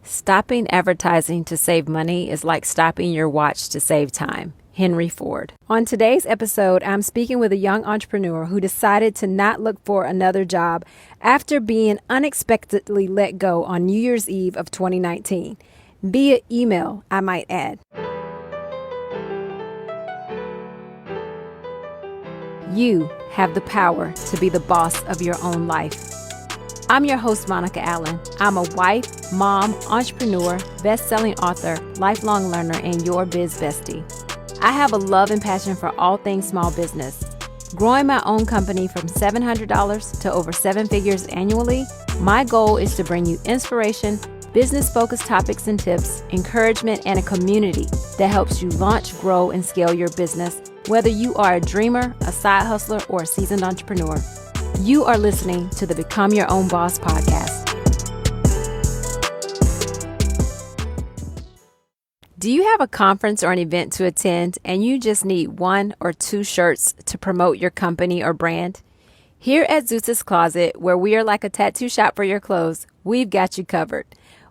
Stopping advertising to save money is like stopping your watch to save time. Henry Ford. On today's episode, I'm speaking with a young entrepreneur who decided to not look for another job after being unexpectedly let go on New Year's Eve of 2019. Via email, I might add. You have the power to be the boss of your own life. I'm your host, Monica Allen. I'm a wife, mom, entrepreneur, best-selling author, lifelong learner, and your biz bestie. I have a love and passion for all things small business. Growing my own company from $700 to over 7 figures annually, my goal is to bring you inspiration, business-focused topics and tips, encouragement, and a community that helps you launch, grow, and scale your business, whether you are a dreamer, a side hustler, or a seasoned entrepreneur. You are listening to the Become Your Own Boss podcast. Do you have a conference or an event to attend and you just need 1 or 2 shirts to promote your company or brand? Here at Zeus's Closet, where we are like a tattoo shop for your clothes, we've got you covered.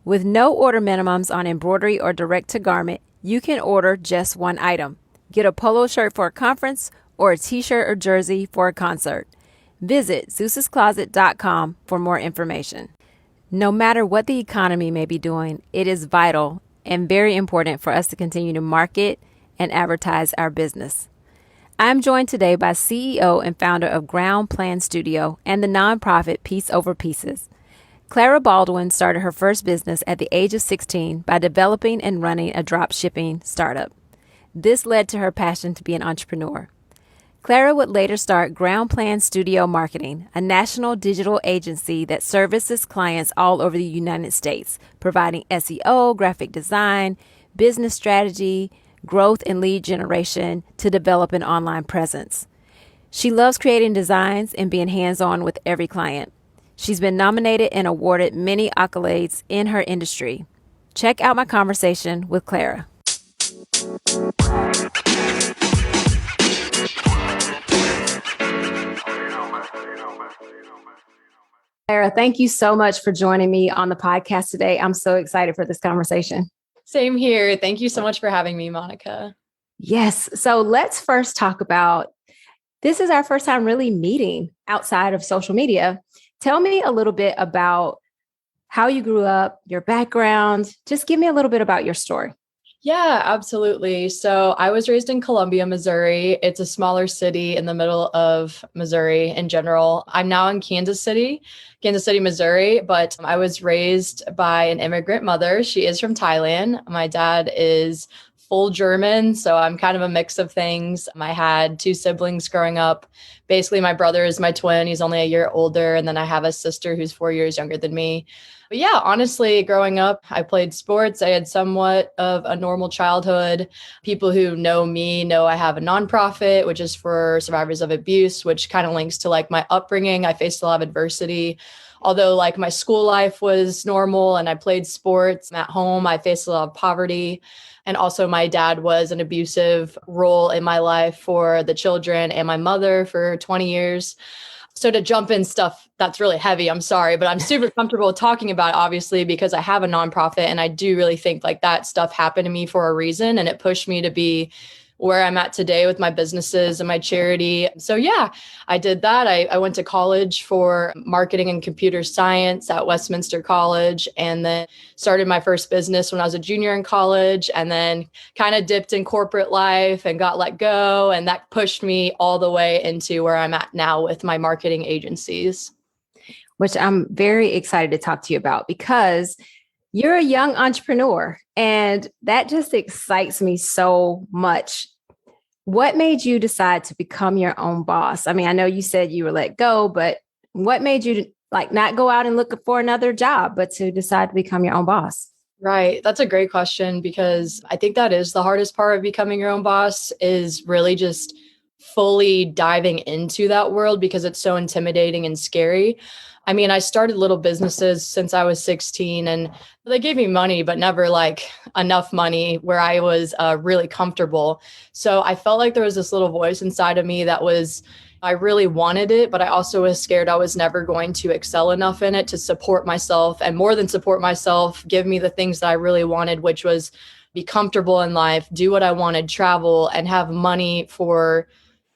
With no order minimums on embroidery or direct to garment, you can order just 1 item. Get a polo shirt for a conference or a t-shirt or jersey for a concert. Visit Zeus'sCloset.com for more information. No matter what the economy may be doing, it is vital and very important for us to continue to market and advertise our business. I'm joined today by CEO and founder of Ground Plan Studio and the nonprofit Piece Over Pieces. Clara Baldwin started her first business at the age of 16 by developing and running a drop shipping startup. This led to her passion to be an entrepreneur. Clara would later start Ground Plan Studio Marketing, a national digital agency that services clients all over the United States, providing SEO, graphic design, business strategy, growth and lead generation to develop an online presence. She loves creating designs and being hands-on with every client. She's been nominated and awarded many accolades in her industry. Check out my conversation with Clara. Clara, thank you so much for joining me on the podcast today. I'm so excited for this conversation. Same here. Thank you so much for having me, Monica. Yes. So let's first talk about, this is our first time really meeting outside of social media. Tell me a little bit about how you grew up, your background. Just give me a little bit about your story. Yeah, absolutely. So I was raised in Columbia, Missouri. It's a smaller city in the middle of Missouri in general. I'm now in Kansas City, Missouri, but I was raised by an immigrant mother. She is from Thailand. My dad is full German, so I'm kind of a mix of things. I had 2 siblings growing up. Basically, my brother is my twin. He's only a year older. And then I have a sister who's 4 years younger than me. But yeah, honestly, growing up, I played sports. I had somewhat of a normal childhood. People who know me know I have a nonprofit, which is for survivors of abuse, which kind of links to like my upbringing. I faced a lot of adversity. Although like my school life was normal and I played sports at home, I faced a lot of poverty. And also my dad was an abusive role in my life for the children and my mother for 20 years. So to jump in stuff that's really heavy, I'm sorry, but I'm super comfortable talking about it, obviously, because I have a nonprofit and I do really think like that stuff happened to me for a reason. And it pushed me to be where I'm at today with my businesses and my charity. So yeah, I did that. I went to college for marketing and computer science at Westminster College, and then started my first business when I was a junior in college, and then kind of dipped in corporate life and got let go. And that pushed me all the way into where I'm at now with my marketing agencies. Which I'm very excited to talk to you about because you're a young entrepreneur and that just excites me so much. What made you decide to become your own boss? I mean, I know you said you were let go, but what made you like not go out and look for another job, but to decide to become your own boss? Right. That's a great question because I think that is the hardest part of becoming your own boss is really just fully diving into that world because it's so intimidating and scary. I mean, I started little businesses since I was 16 and they gave me money, but never like enough money where I was really comfortable. So I felt like there was this little voice inside of me that was, I really wanted it, but I also was scared I was never going to excel enough in it to support myself, and more than support myself, give me the things that I really wanted, which was be comfortable in life, do what I wanted, travel, and have money for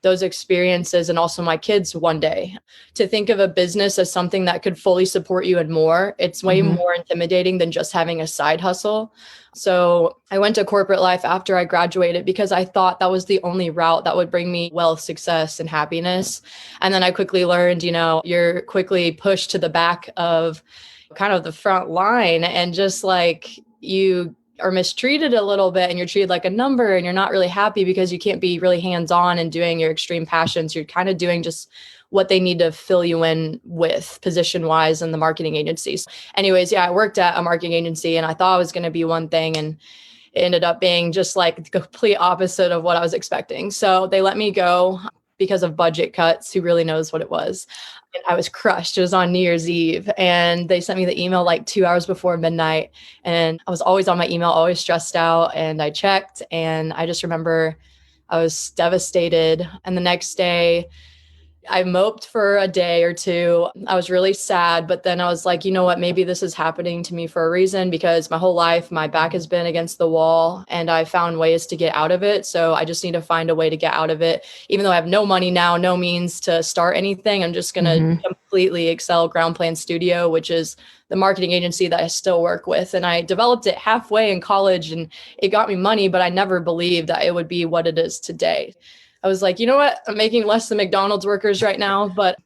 those experiences and also my kids one day. To think of a business as something that could fully support you and more, it's way Mhm. more intimidating than just having a side hustle. So I went to corporate life after I graduated because I thought that was the only route that would bring me wealth, success, and happiness. And then I quickly learned, you're quickly pushed to the back of kind of the front line, and just like you are mistreated a little bit and you're treated like a number, and you're not really happy because you can't be really hands-on and doing your extreme passions. You're kind of doing just what they need to fill you in with position wise in the marketing agencies. Anyways, yeah, I worked at a marketing agency and I thought I was going to be one thing, and it ended up being just like the complete opposite of what I was expecting. So they let me go because of budget cuts. Who really knows what it was? And I was crushed. It was on New Year's Eve, and they sent me the email like 2 hours before midnight. And I was always on my email, always stressed out. And I checked, and I just remember I was devastated. And the next day, I moped for a day or two. I was really sad, but then I was like, you know what? Maybe this is happening to me for a reason, because my whole life, my back has been against the wall and I found ways to get out of it. So I just need to find a way to get out of it. Even though I have no money now, no means to start anything, I'm just going to Mhm. completely excel Ground Plan Studio, which is the marketing agency that I still work with. And I developed it halfway in college and it got me money, but I never believed that it would be what it is today. I was like, you know what? I'm making less than McDonald's workers right now, but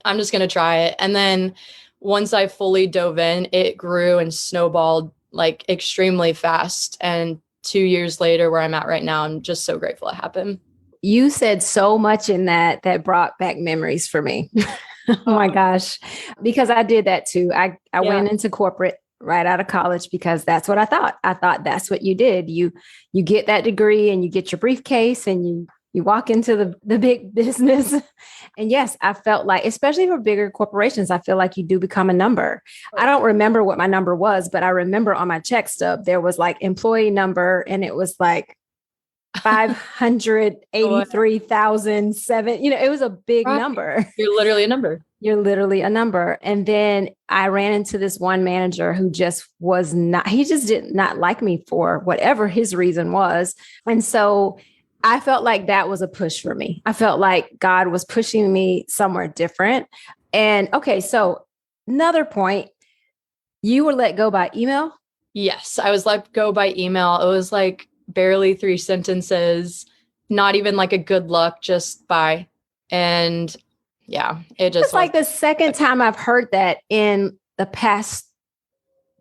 I'm just going to try it. And then once I fully dove in, it grew and snowballed like extremely fast. And 2 years later, where I'm at right now, I'm just so grateful it happened. You said so much in that brought back memories for me. Oh my Oh, gosh. Because I did that too. I yeah. went into corporate right out of college because that's what I thought. I thought that's what you did. You get that degree and you get your briefcase and you walk into the big business. And yes, I felt like, especially for bigger corporations, I feel like you do become a number. I don't remember what my number was, but I remember on my check stub, there was like employee number and it was like 583,007. It was a big Right. number. You're literally a number. You're literally a number. And then I ran into this one manager who just was not, he just did not like me for whatever his reason was. And so I felt like that was a push for me. I felt like God was pushing me somewhere different. And okay, so another point, you were let go by email. Yes, I was let go by email. It was like barely 3 sentences, not even like a good luck, just bye. And yeah, it just It's was. like the second time I've heard that in the past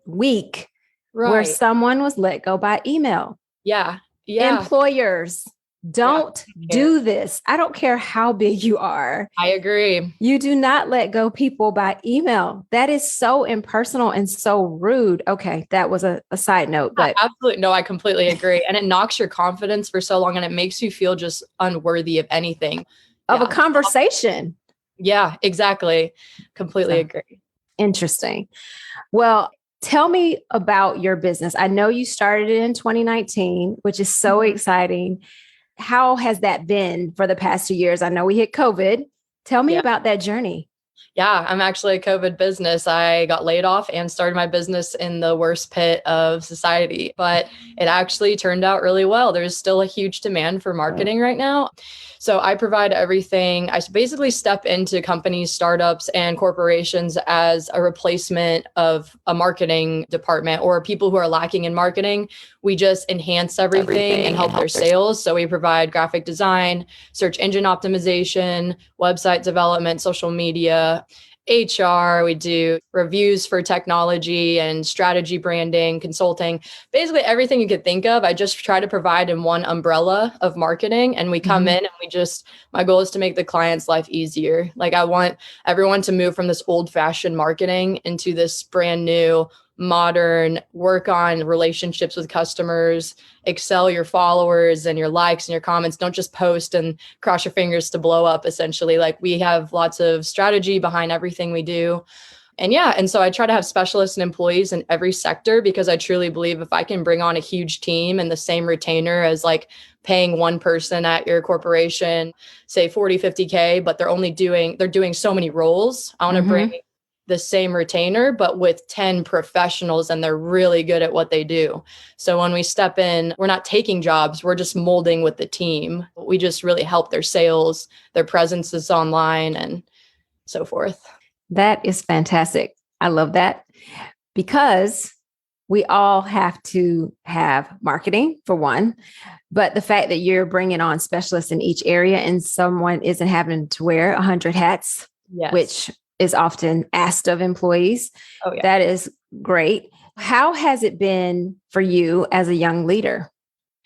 week where Right. someone was let go by email. Yeah. Yeah. Employers, Yeah. don't do this. I don't care how big you are. I agree. You do not let go people by email. That is so impersonal and so rude. Okay, that was a side note, but Absolutely. No, I completely agree. And it knocks your confidence for so long and it makes you feel just unworthy of anything. of a Yeah. conversation. Yeah, exactly. Completely So, agree. interesting. Well, tell me about your business. I know you started it in 2019, which is so exciting. How has that been for the past 2 years? I know we hit COVID. Tell me Yeah. about that journey. Yeah, I'm actually a COVID business. I got laid off and started my business in the worst pit of society, but it actually turned out really well. There's still a huge demand for marketing right now. So I provide everything. I basically step into companies, startups, and corporations as a replacement of a marketing department or people who are lacking in marketing. We just enhance everything and help their sales. So we provide graphic design, search engine optimization, website development, social media, HR. We do reviews for technology and strategy branding, consulting, basically everything you could think of. I just try to provide in one umbrella of marketing. And we come in and my goal is to make the client's life easier. Like I want everyone to move from this old fashioned marketing into this brand new modern, work on relationships with customers, excel your followers and your likes and your comments. Don't just post and cross your fingers to blow up, essentially. Like we have lots of strategy behind everything we do. And yeah, and so I try to have specialists and employees in every sector because I truly believe if I can bring on a huge team and the same retainer as like paying one person at your corporation, say 40, 50K, but they're doing so many roles. I want to bring Mm-hmm. the same retainer, but with 10 professionals and they're really good at what they do. So when we step in, we're not taking jobs, we're just molding with the team. We just really help their sales, their presences online, and so forth. That is fantastic. I love that because we all have to have marketing for one, but the fact that you're bringing on specialists in each area and someone isn't having to wear 100 hats, Yes. which is often asked of employees, Oh, yeah. that is great. How has it been for you as a young leader?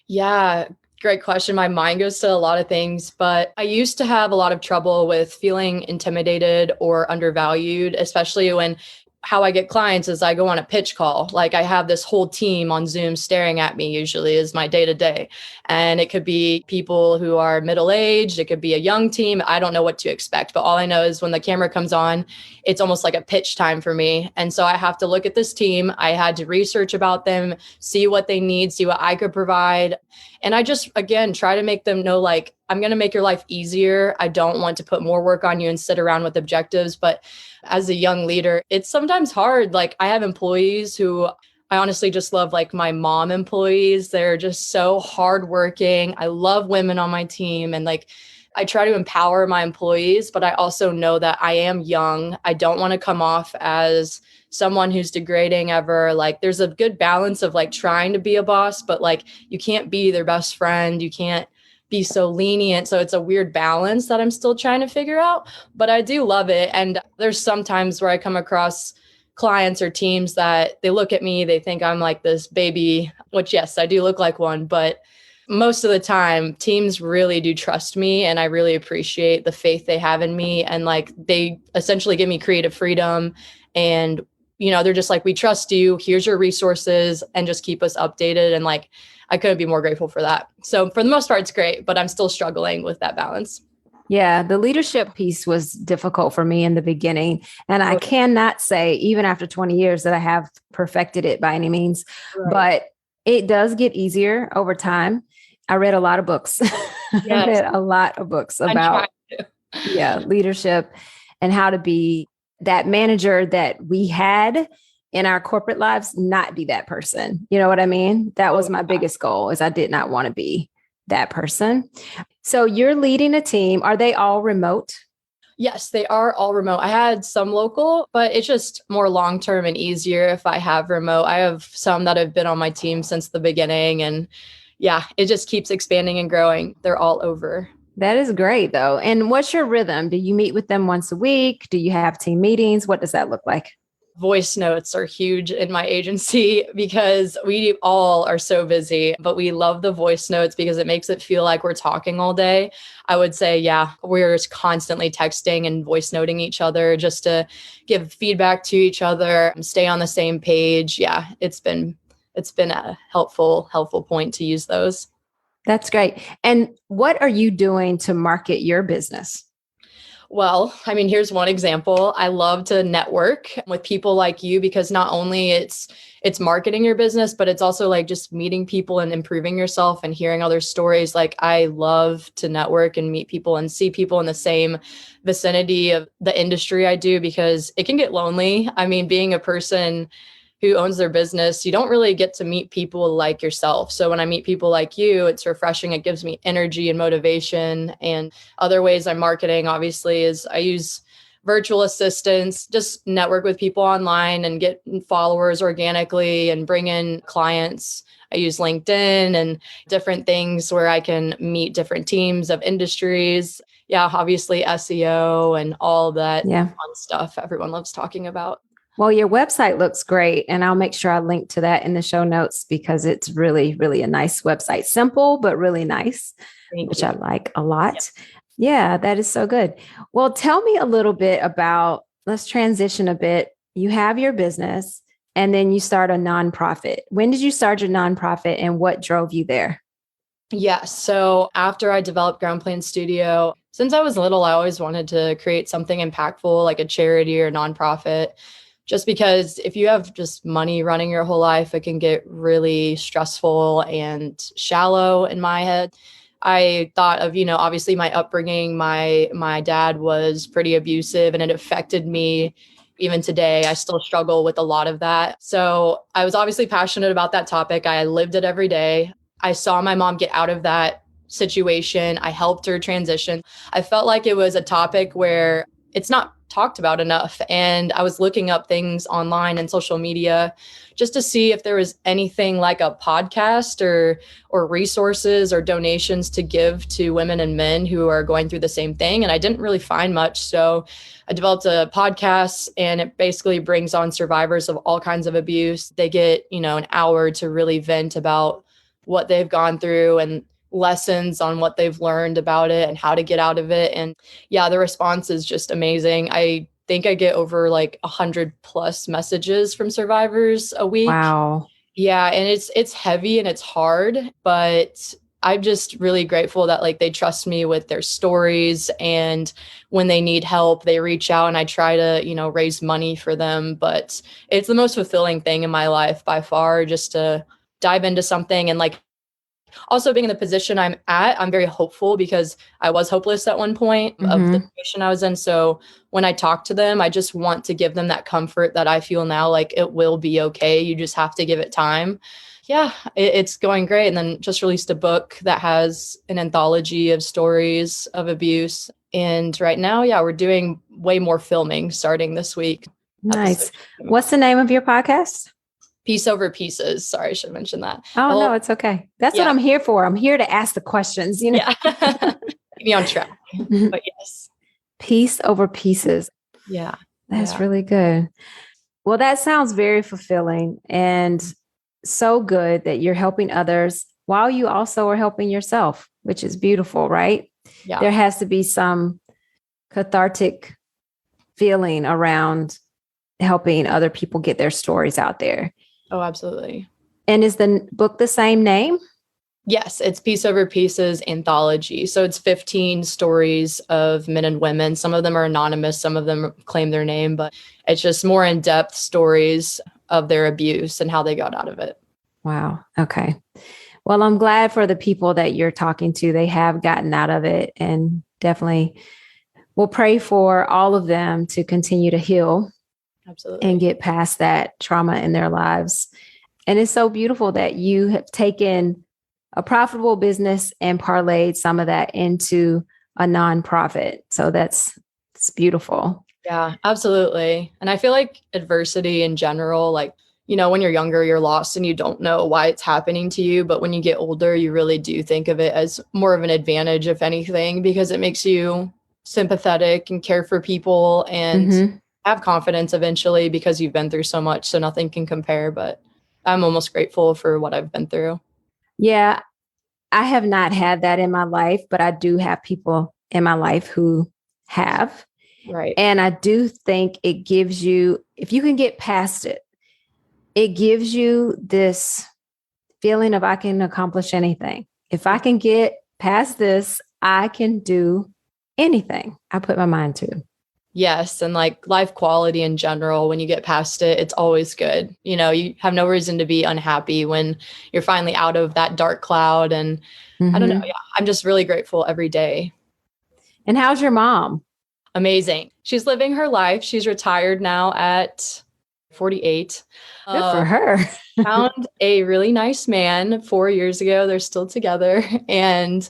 Yeah, great question. My mind goes to a lot of things, but I used to have a lot of trouble with feeling intimidated or undervalued, especially when how I get clients is I go on a pitch call. Like I have this whole team on Zoom staring at me, usually is my day to day. And it could be people who are middle aged, it could be a young team. I don't know what to expect, but all I know is when the camera comes on, it's almost like a pitch time for me. And so I have to look at this team. I had to research about them, see what they need, see what I could provide. And I just, again, try to make them know, like, I'm going to make your life easier. I don't want to put more work on you and sit around with objectives. But as a young leader, it's sometimes hard. Like, I have employees who I honestly just love, like my mom employees. They're just so hardworking. I love women on my team. And like, I try to empower my employees, but I also know that I am young. I don't want to come off as someone who's degrading ever. Like there's a good balance of like trying to be a boss, but like you can't be their best friend. You can't be so lenient. So it's a weird balance that I'm still trying to figure out, but I do love it. And there's some times where I come across clients or teams that they look at me, they think I'm like this baby, which yes, I do look like one, but most of the time teams really do trust me and I really appreciate the faith they have in me. And like they essentially give me creative freedom and they're just like, we trust you. Here's your resources and just keep us updated. And like, I couldn't be more grateful for that. So for the most part, it's great, but I'm still struggling with that balance. Yeah, the leadership piece was difficult for me in the beginning. And I Okay. cannot say, even after 20 years, that I have perfected it by any means, Right. but it does get easier over time. I read a lot of books. I Yes. read a lot of books I'm trying about, to. yeah, leadership and how to be that manager that we had in our corporate lives, not be that person. You know what I mean? That Oh, was my biggest goal is I did not want to be that person. So you're leading a team. Are they all remote? yes, they are all remote. I had some local, but it's just more long term and easier if I have remote. I have some that have been on my team since the beginning. And yeah, it just keeps expanding and growing. They're all over. That is great, though. And what's your rhythm? Do you meet with them once a week? Do you have team meetings? What does that look like? Voice notes are huge in my agency because we all are so busy, but we love the voice notes because it makes it feel like we're talking all day. I would say, yeah, we're just constantly texting and voice noting each other just to give feedback to each other, stay on the same page. Yeah, it's been a helpful point to use those. That's great. And what are you doing to market your business? Well, I mean, here's one example. I love to network with people like you because not only it's marketing your business, but it's also like just meeting people and improving yourself and hearing other stories. Like I love to network and meet people and see people in the same vicinity of the industry I do because it can get lonely. I mean, being a person who owns their business, you don't really get to meet people like yourself. So when I meet people like you, it's refreshing. It gives me energy and motivation. And other ways I'm marketing, obviously, is I use virtual assistants, just network with people online and get followers organically and bring in clients. I use LinkedIn and different things where I can meet different teams of industries. Yeah, obviously SEO and all that Yeah. fun stuff everyone loves talking about. Well, your website looks great. And I'll make sure I link to that in the show notes because it's really, really a nice website. Simple, but really nice, Thank which I you. like a lot. Yeah, that is so good. Well, tell me a little bit about, let's transition a bit. You have your business and then you start a nonprofit. When did you start your nonprofit and what drove you there? Yeah. So after I developed Ground Plan Studio, Since I was little, I always wanted to create something impactful, like a charity or nonprofit, just because if you have just money running your whole life, it can get really stressful and shallow in my head. I thought of, obviously my upbringing, my dad was pretty abusive and it affected me even today. I still struggle with a lot of that. So I was obviously passionate about that topic. I lived it every day. I saw my mom get out of that situation. I helped her transition. I felt like it was a topic where it's not talked about enough. And I was looking up things online and social media just to see if there was anything like a podcast or resources or donations to give to women and men who are going through the same thing. And I didn't really find much. So I developed a podcast, and it basically brings on survivors of all kinds of abuse. They get, an hour to really vent about what they've gone through and lessons on what they've learned about it and how to get out of it. And yeah, the response is just amazing. I think I get over like 100+ messages from survivors a week. Wow. Yeah, and it's heavy and it's hard, but I'm just really grateful that like they trust me with their stories, and when they need help, they reach out, and I try to, raise money for them. But it's the most fulfilling thing in my life by far, just to dive into something. And like, also being in the position I'm at, I'm very hopeful because I was hopeless at one point of the situation I was in. So when I talk to them, I just want to give them that comfort that I feel now, like it will be okay. You just have to give it time. Yeah, it's going great. And then just released a book that has an anthology of stories of abuse. And right now, yeah, we're doing way more filming starting this week. Nice. What's the name of your podcast? Piece Over Pieces. Sorry, I should mention that. Oh, no, it's okay. That's what I'm here for. I'm here to ask the questions, Yeah. Keep me on track. But yes. Piece Over Pieces. Yeah. That's really good. Well, that sounds very fulfilling and so good that you're helping others while you also are helping yourself, which is beautiful, right? Yeah. There has to be some cathartic feeling around helping other people get their stories out there. Oh, absolutely. And is the book the same name? Yes, it's Piece Over Pieces anthology. So it's 15 stories of men and women. Some of them are anonymous, some of them claim their name, but it's just more in-depth stories of their abuse and how they got out of it. Wow. Okay. Well, I'm glad for the people that you're talking to. They have gotten out of it, and definitely we'll pray for all of them to continue to heal. Absolutely. And get past that trauma in their lives. And it's so beautiful that you have taken a profitable business and parlayed some of that into a nonprofit. So it's beautiful. Yeah, absolutely. And I feel like adversity in general, like, when you're younger, you're lost and you don't know why it's happening to you. But when you get older, you really do think of it as more of an advantage, if anything, because it makes you sympathetic and care for people and have confidence eventually because you've been through so much. So nothing can compare, but I'm almost grateful for what I've been through. Yeah, I have not had that in my life, but I do have people in my life who have. Right. And I do think it gives you, if you can get past it, it gives you this feeling of I can accomplish anything. If I can get past this, I can do anything I put my mind to. Yes. And like life quality in general, when you get past it, it's always good. You have no reason to be unhappy when you're finally out of that dark cloud. And I don't know. Yeah, I'm just really grateful every day. And how's your mom? Amazing. She's living her life. She's retired now at 48. Good for her. Found a really nice man 4 years ago. They're still together. And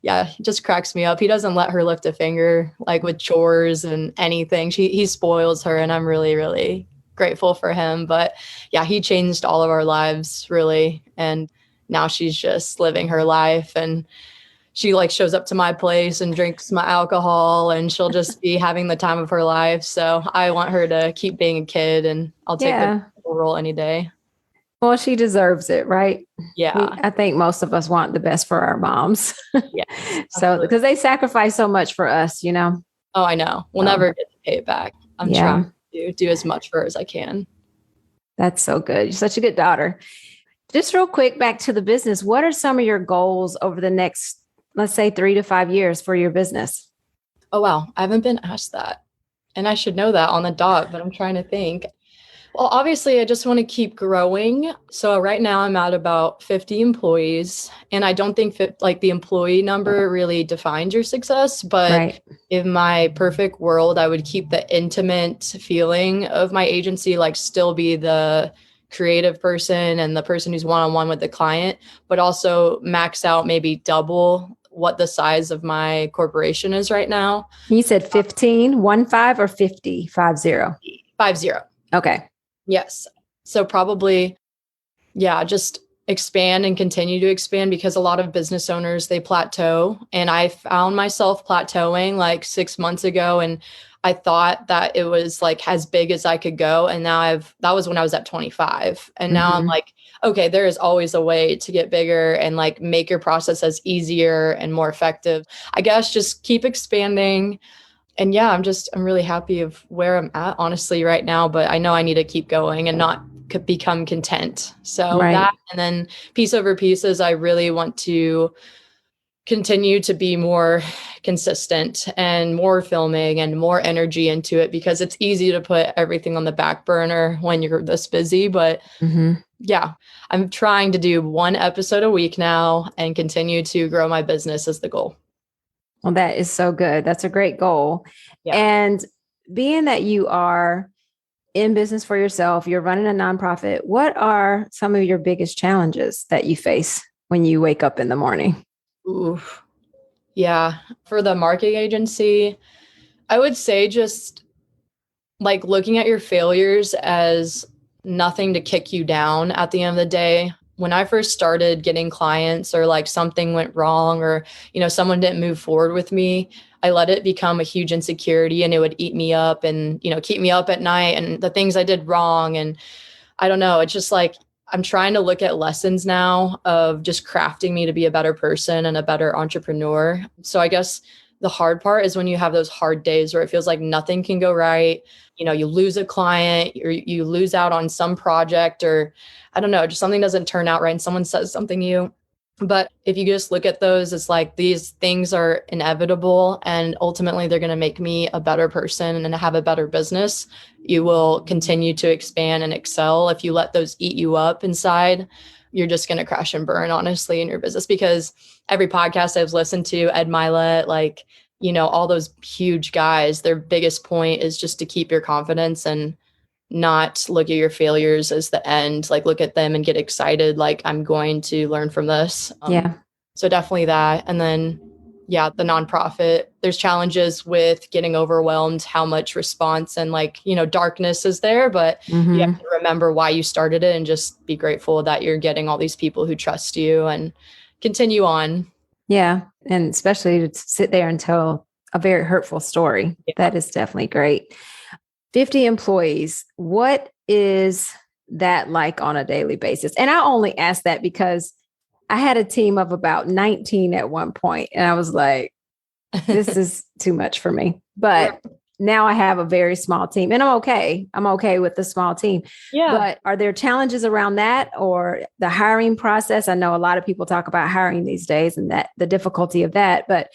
yeah, he just cracks me up. He doesn't let her lift a finger, like with chores and anything. He spoils her, and I'm really, really grateful for him. But yeah, he changed all of our lives, really. And now she's just living her life, and she like shows up to my place and drinks my alcohol, and she'll just be having the time of her life. So I want her to keep being a kid, and I'll take the role any day. Well, she deserves it, right? Yeah. I think most of us want the best for our moms. Yeah. So, because they sacrifice so much for us, Oh, I know. We'll never get to pay it back. I'm trying to do as much for her as I can. That's so good. You're such a good daughter. Just real quick, back to the business. What are some of your goals over the next, let's say, 3 to 5 years for your business? Oh, wow. I haven't been asked that. And I should know that on the dot, but I'm trying to think. Well, obviously, I just want to keep growing. So right now I'm at about 50 employees, and I don't think like the employee number really defines your success, but Right. in my perfect world, I would keep the intimate feeling of my agency, like still be the creative person and the person who's one-on-one with the client, but also max out maybe double what the size of my corporation is right now. You said 15, 1 5 or 50, 50. 50. Okay. Yes. So probably, yeah, just expand and continue to expand because a lot of business owners, they plateau. And I found myself plateauing like 6 months ago. And I thought that it was like as big as I could go. And now that was when I was at 25. And now I'm Mm-hmm. like, okay, there is always a way to get bigger and like make your process as easier and more effective. I guess just keep expanding. And yeah, I'm really happy of where I'm at, honestly, right now. But I know I need to keep going and not become content. So Right. that, and then piece over pieces, I really want to continue to be more consistent and more filming and more energy into it because it's easy to put everything on the back burner when you're this busy. But Mm-hmm. yeah, I'm trying to do one episode a week now and continue to grow my business as the goal. Well, that is so good. That's a great goal. Yeah. And being that you are in business for yourself, you're running a nonprofit, what are some of your biggest challenges that you face when you wake up in the morning? Ooh. Yeah. For the marketing agency, I would say just like looking at your failures as nothing to kick you down at the end of the day. When I first started getting clients or like something went wrong or, someone didn't move forward with me, I let it become a huge insecurity and it would eat me up and, keep me up at night and the things I did wrong. And I don't know, it's just like I'm trying to look at lessons now of just crafting me to be a better person and a better entrepreneur. So I guess the hard part is when you have those hard days where it feels like nothing can go right. You lose a client or you lose out on some project or I don't know, just something doesn't turn out right and someone says something to you. But if you just look at those, it's like these things are inevitable and ultimately they're going to make me a better person and have a better business. You will continue to expand and excel. If you let those eat you up inside, you're just going to crash and burn, honestly, in your business. Because every podcast I've listened to, Ed Milet, like, all those huge guys, their biggest point is just to keep your confidence and not look at your failures as the end, like look at them and get excited. Like I'm going to learn from this. Yeah. So definitely that. And then, yeah, the nonprofit, there's challenges with getting overwhelmed, how much response and like, darkness is there, but you have Mm-hmm. to remember why you started it and just be grateful that you're getting all these people who trust you and continue on. Yeah. And especially to sit there and tell a very hurtful story. Yeah. That is definitely great. 50 employees. What is that like on a daily basis? And I only ask that because I had a team of about 19 at one point, and I was like, this is too much for me. But now I have a very small team and I'm okay. I'm okay with the small team. Yeah. But are there challenges around that or the hiring process? I know a lot of people talk about hiring these days and that the difficulty of that, but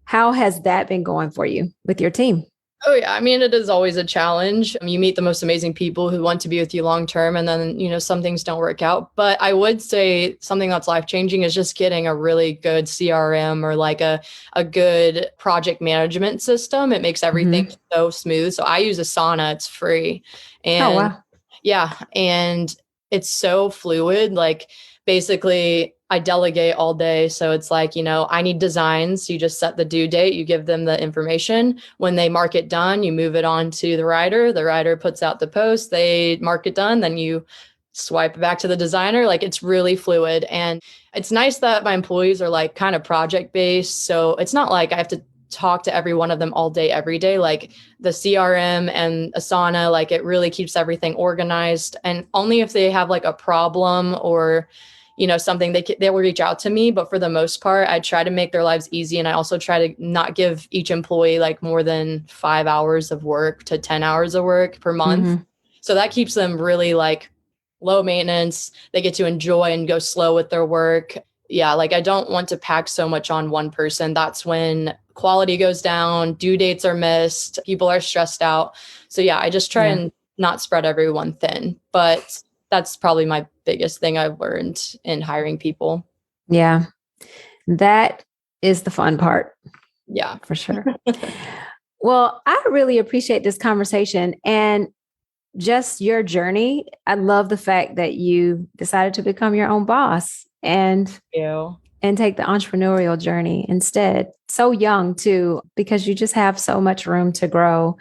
how has that been going for you with your team? Oh, yeah. I mean, it is always a challenge. You meet the most amazing people who want to be with you long term, and then, some things don't work out. But I would say something that's life changing is just getting a really good CRM or like a good project management system. It makes everything so smooth. So I use Asana, it's free. And Oh, wow. yeah. And it's so fluid. Like basically, I delegate all day. So it's like, I need designs. You just set the due date, you give them the information. When they mark it done, you move it on to the writer. The writer puts out the post, they mark it done, then you swipe it back to the designer. Like it's really fluid. And it's nice that my employees are like kind of project based. So it's not like I have to talk to every one of them all day, every day. Like the CRM and Asana, like it really keeps everything organized. And only if they have like a problem or something they will reach out to me. But for the most part, I try to make their lives easy. And I also try to not give each employee like more than 5 hours of work to 10 hours of work per month. Mm-hmm. So that keeps them really like low maintenance. They get to enjoy and go slow with their work. yeah, like I don't want to pack so much on one person. That's when quality goes down, due dates are missed, people are stressed out. So yeah, I just try Yeah. and not spread everyone thin. But that's probably my biggest thing I've learned in hiring people. Yeah. That is the fun part Yeah. for sure. Well, I really appreciate this conversation and just your journey. I love the fact that you decided to become your own boss You. and take the entrepreneurial journey instead. So young too, because you just have so much room to grow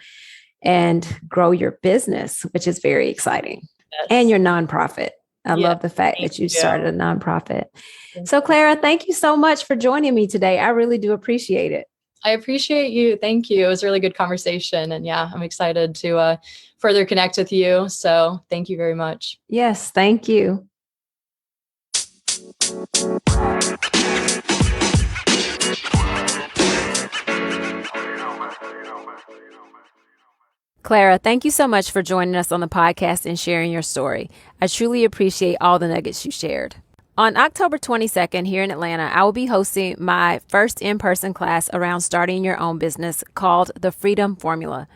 and grow your business, which is very exciting. And Yes. your nonprofit. I Yeah. love the fact Thank that you you. started a nonprofit. Thank So, you. Clara, thank you so much for joining me today. I really do appreciate it. I appreciate you. Thank you. It was a really good conversation. And yeah, I'm excited to further connect with you. So thank you very much. Yes, thank you. Clara, thank you so much for joining us on the podcast and sharing your story. I truly appreciate all the nuggets you shared. On October 22nd here in Atlanta, I will be hosting my first in-person class around starting your own business called The Freedom Formula.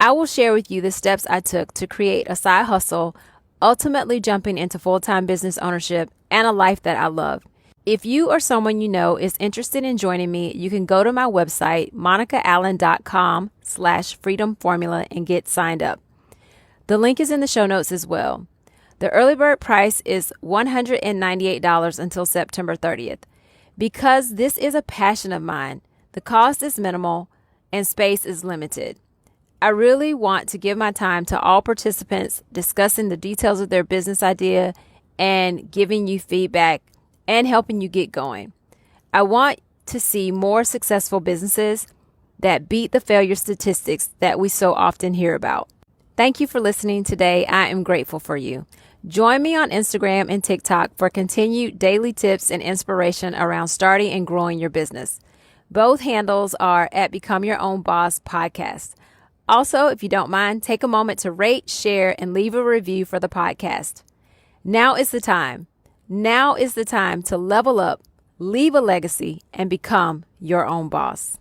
I will share with you the steps I took to create a side hustle, ultimately jumping into full-time business ownership and a life that I love. If you or someone you know is interested in joining me, you can go to my website, monicaallen.com/freedom formula and get signed up. The link is in the show notes as well. The early bird price is $198 until September 30th. Because this is a passion of mine, the cost is minimal and space is limited. I really want to give my time to all participants, discussing the details of their business idea and giving you feedback and helping you get going. I want to see more successful businesses that beat the failure statistics that we so often hear about. Thank you for listening today. I am grateful for you. Join me on Instagram and TikTok for continued daily tips and inspiration around starting and growing your business. Both handles are at Become Your Own Boss Podcast. Also, if you don't mind, take a moment to rate, share, and leave a review for the podcast. Now is the time. Now is the time to level up, leave a legacy, and become your own boss.